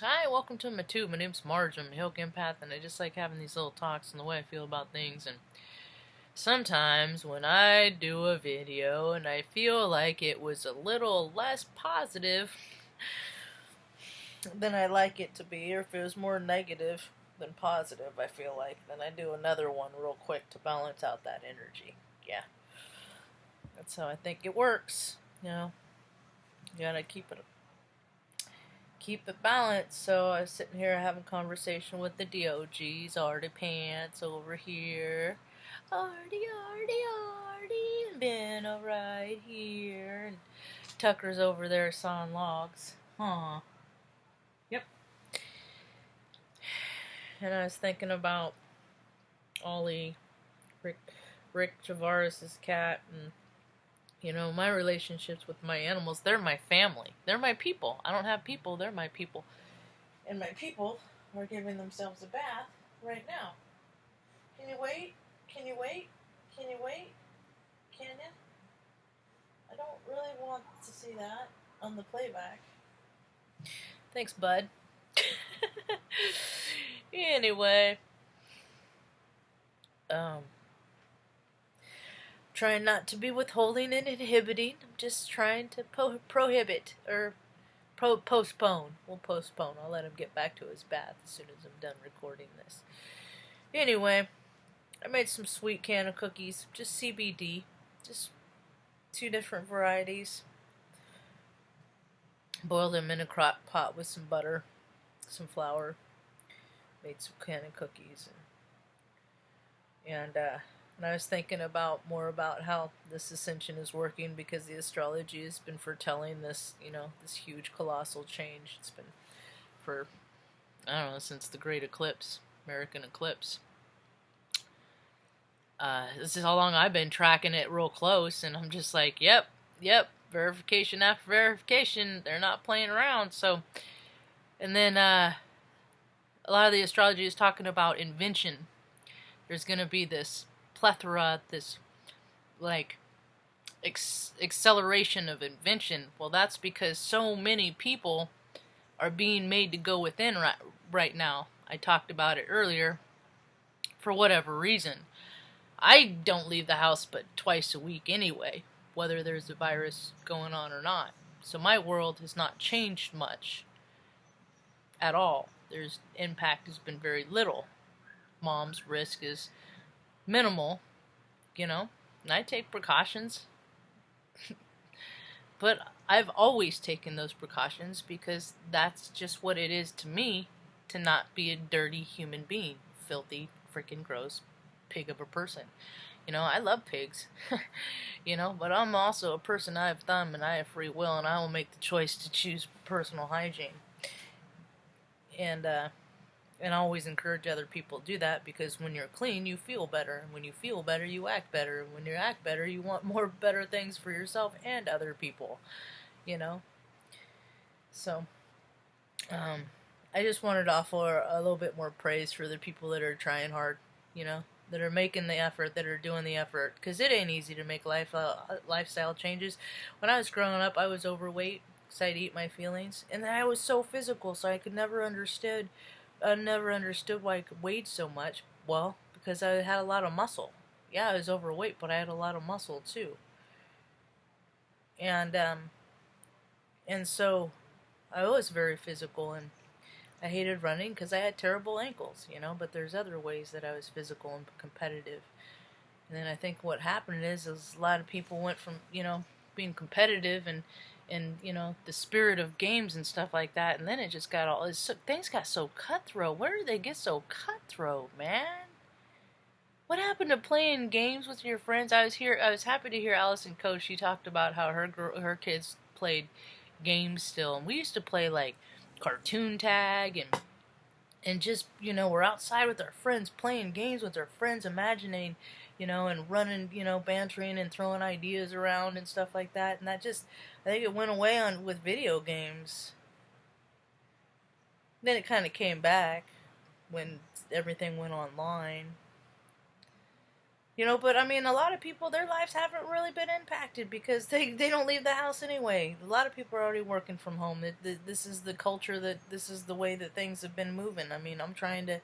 Hi, welcome to my tube. My name's Marge. I'm a Hilk Empath, and I just like having these little talks and the way I feel about things. And sometimes when I do a video and I feel like it was a little less positive than I like it to be, or if it was more negative than positive, I feel like, then I do another one real quick to balance out that energy. Yeah. That's how I think it works. You know, you gotta keep it balanced. So I was sitting here having a conversation with the DOGs, Artie Pants over here. Artie, been alright here. And Tucker's over there sawing logs. Huh. Yep. And I was thinking about Ollie, Rick Javaris' cat, and my relationships with my animals. They're my family. They're my people. I don't have people. They're my people. And my people are giving themselves a bath right now. Can you wait? Can you wait? Can you wait? Can you? I don't really want to see that on the playback. Thanks, bud. Anyway. Trying not to be withholding and inhibiting. I'm just trying to prohibit or postpone. We'll postpone. I'll let him get back to his bath as soon as I'm done recording this. Anyway, I made some sweet can of cookies, just CBD, just 2 different varieties. Boiled them in a crock pot with some butter, some flour. Made some can of cookies, and I was thinking more about how this ascension is working, because the astrology has been foretelling this, this huge colossal change. It's been for, I don't know, since the Great Eclipse, American Eclipse. This is how long I've been tracking it real close, and I'm just like, yep, verification after verification, they're not playing around. So, and then a lot of the astrology is talking about invention. There's going to be this plethora, this acceleration of invention. Well, that's because so many people are being made to go within right now. I talked about it earlier. For whatever reason, I don't leave the house but twice a week anyway, whether there's a virus going on or not. So my world has not changed much at all. There's impact has been very little. Mom's risk is minimal, and I take precautions. But I've always taken those precautions because that's just what it is to me to not be a dirty human being. Filthy, freaking gross pig of a person. I love pigs. But I'm also a person. I have thumb and I have free will, and I will make the choice to choose personal hygiene. And I always encourage other people to do that, because when you're clean, you feel better. And when you feel better, you act better. And when you act better, you want more better things for yourself and other people, So, I just wanted to offer a little bit more praise for the people that are trying hard, that are making the effort, that are doing the effort. Because it ain't easy to make lifestyle changes. When I was growing up, I was overweight, because I'd eat my feelings. And I was so physical, so I never understood why I could weigh so much. Well, because I had a lot of muscle. Yeah, I was overweight, but I had a lot of muscle too. And so I was very physical, and I hated running because I had terrible ankles, but there's other ways that I was physical and competitive. And then I think what happened is a lot of people went from, being competitive and the spirit of games and stuff like that, and then it just got things got so cutthroat. Where did they get so cutthroat, man? What happened to playing games with your friends? I was happy to hear Allison Coe. She talked about how her kids played games still, and we used to play like cartoon tag and just we're outside with our friends playing games with our friends, imagining and running, bantering and throwing ideas around and stuff like that. And that just, I think it went away with video games. Then it kind of came back when everything went online. You know, but I mean, a lot of people, their lives haven't really been impacted because they don't leave the house anyway. A lot of people are already working from home. This is the culture, that this is the way that things have been moving. I mean, I'm trying to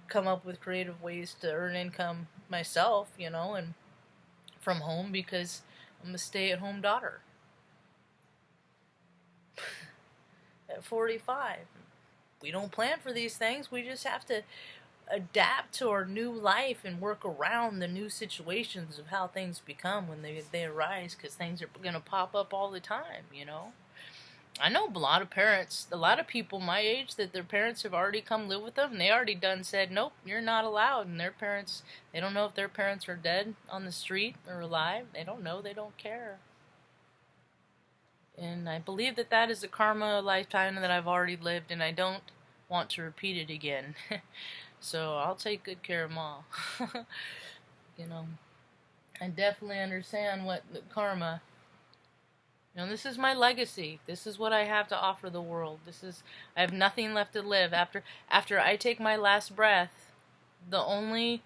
come up with creative ways to earn income myself, you know, and from home because I'm a stay-at-home daughter at 45. We don't plan for these things. We just have to adapt to our new life and work around the new situations of how things become when they arise, because things are going to pop up all the time, you know. I know a lot of parents, a lot of people my age, that their parents have already come live with them and they already done said, nope, you're not allowed. And their parents, they don't know if their parents are dead on the street or alive. They don't know. They don't care. And I believe that that is a karma lifetime that I've already lived, and I don't want to repeat it again. So I'll take good care of Ma. You know, I definitely understand what the karma. You know, this is my legacy. This is what I have to offer the world. I have nothing left to live after I take my last breath. The only,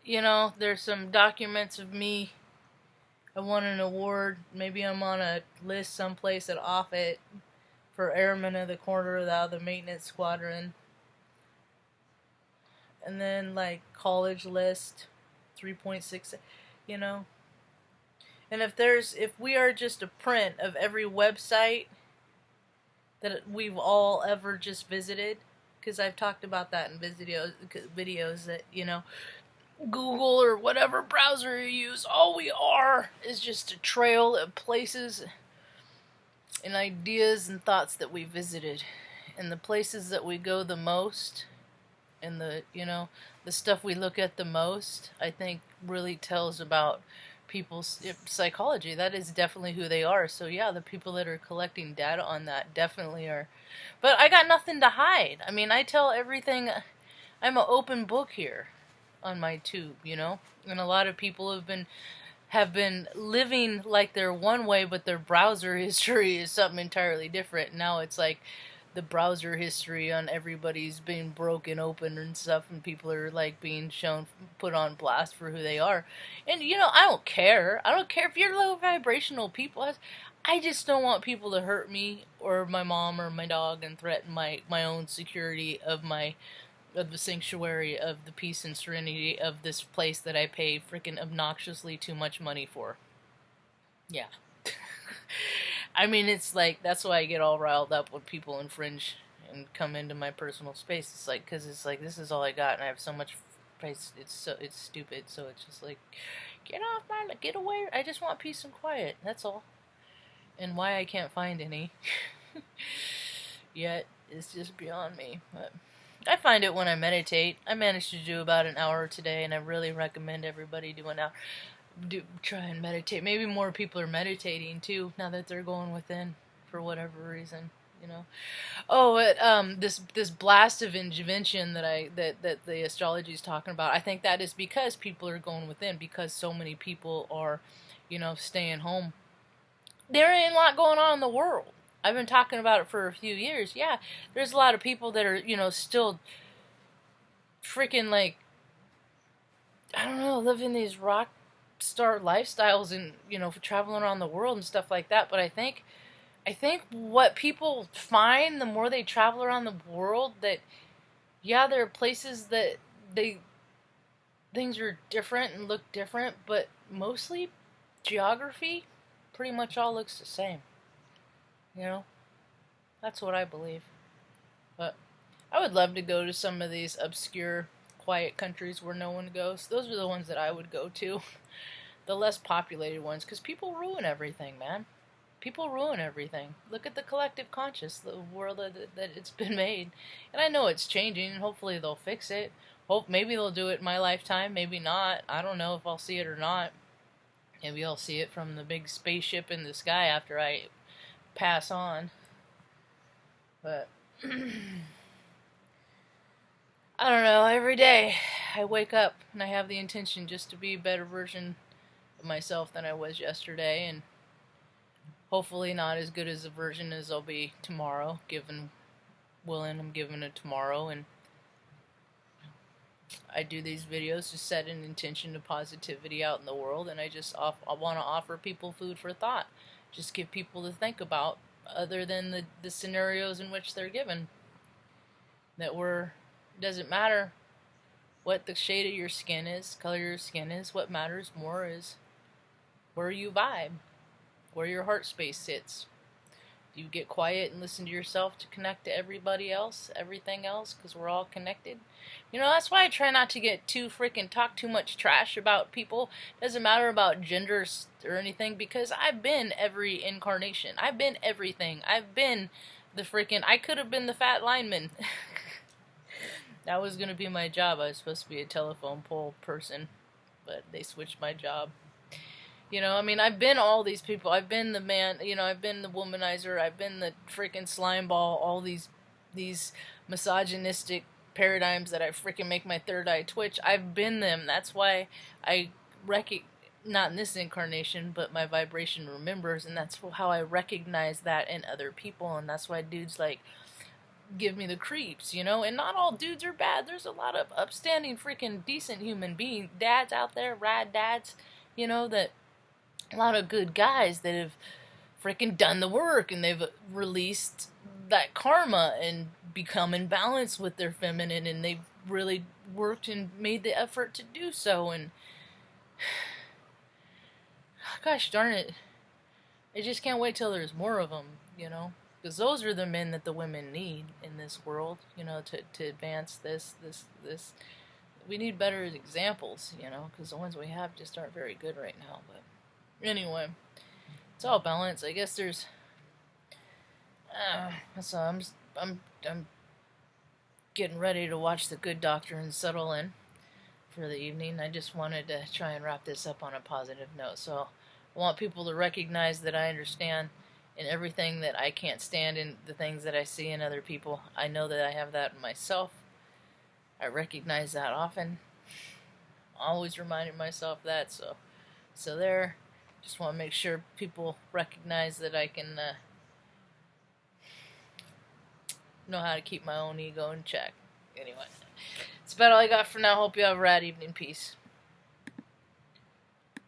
you know, there's some documents of me. I won an award. Maybe I'm on a list someplace at Offutt for Airman of the Quarter of the Maintenance Squadron. And then, like, college list, 3.6, you know. And if we are just a print of every website that we've all ever just visited, because I've talked about that in videos that, you know, Google or whatever browser you use, all we are is just a trail of places and ideas and thoughts that we visited. And the places that we go the most, and the, you know, the stuff we look at the most, I think really tells about people's psychology. That is definitely who they are. So yeah, the people that are collecting data on that definitely are. But I got nothing to hide. I mean, I tell everything. I'm an open book here on my tube, you know? And a lot of people have been living like they're one way, but their browser history is something entirely different. Now it's like the browser history on everybody's being broken open and stuff, and people are like being shown, put on blast for who they are. And you know, I don't care. I don't care if you're low vibrational people. I just don't want people to hurt me or my mom or my dog and threaten my own security of the sanctuary of the peace and serenity of this place that I pay freaking obnoxiously too much money for. Yeah. I mean, it's like, that's why I get all riled up when people infringe and come into my personal space. It's like, because it's like, this is all I got, and I have so much space. It's stupid. So it's just like, get off my, get away. I just want peace and quiet. That's all. And why I can't find any yet is just beyond me. But I find it when I meditate. I managed to do about an hour today, and I really recommend everybody do an hour. Try and meditate. Maybe more people are meditating too now that they're going within for whatever reason, you know. Oh, this blast of invention that the astrology is talking about. I think that is because people are going within, because so many people are, you know, staying home. There ain't a lot going on in the world. I've been talking about it for a few years. Yeah, there's a lot of people that are, you know, still freaking, like, I don't know, living these rock star lifestyles and, you know, traveling around the world and stuff like that. But I think what people find the more they travel around the world, that yeah, there are places that things are different and look different, but mostly geography pretty much all looks the same. You know, that's what I believe. But I would love to go to some of these obscure, quiet countries where no one goes. Those are the ones that I would go to. The less populated ones, because people ruin everything, man. People ruin everything. Look at the collective conscious, the world that it's been made. And I know it's changing, and hopefully they'll fix it. Maybe they'll do it in my lifetime, maybe not. I don't know if I'll see it or not. Maybe I'll see it from the big spaceship in the sky after I pass on. But I don't know, every day I wake up and I have the intention just to be a better version of myself than I was yesterday, and hopefully not as good as a version as I'll be tomorrow, I'm given it tomorrow, and I do these videos to set an intention of positivity out in the world, and I want to offer people food for thought. Just give people to think about, other than the scenarios in which they're given. That doesn't matter what the shade of your skin is, color of your skin is. What matters more is where you vibe, where your heart space sits. Do you get quiet and listen to yourself to connect to everybody else, everything else, because we're all connected? That's why I try not to get talk too much trash about people. Doesn't matter about gender or anything, because I've been every incarnation. I've been everything. I've been I could have been the fat lineman. That was going to be my job. I was supposed to be a telephone pole person, but they switched my job. I've been all these people. I've been the man, I've been the womanizer. I've been the freaking slime ball. All these misogynistic paradigms that I freaking make my third eye twitch. I've been them. That's why I not in this incarnation, but my vibration remembers, and that's how I recognize that in other people, and that's why dudes give me the creeps, and not all dudes are bad. There's a lot of upstanding, freaking decent human being dads out there, rad dads, that a lot of good guys that have freaking done the work, and they've released that karma and become in balance with their feminine, and they've really worked and made the effort to do so. And gosh darn it, I just can't wait till there's more of them, because those are the men that the women need in this world, to advance this. We need better examples, because the ones we have just aren't very good right now. But anyway, it's all balance. I guess there's. So I'm getting ready to watch The Good Doctor and settle in for the evening. I just wanted to try and wrap this up on a positive note. So I want people to recognize that I understand in everything that I can't stand in the things that I see in other people. I know that I have that in myself. I recognize that often. Always reminding myself that. So there. Just want to make sure people recognize that I can know how to keep my own ego in check. Anyway, that's about all I got for now. Hope you have a rad evening. Peace.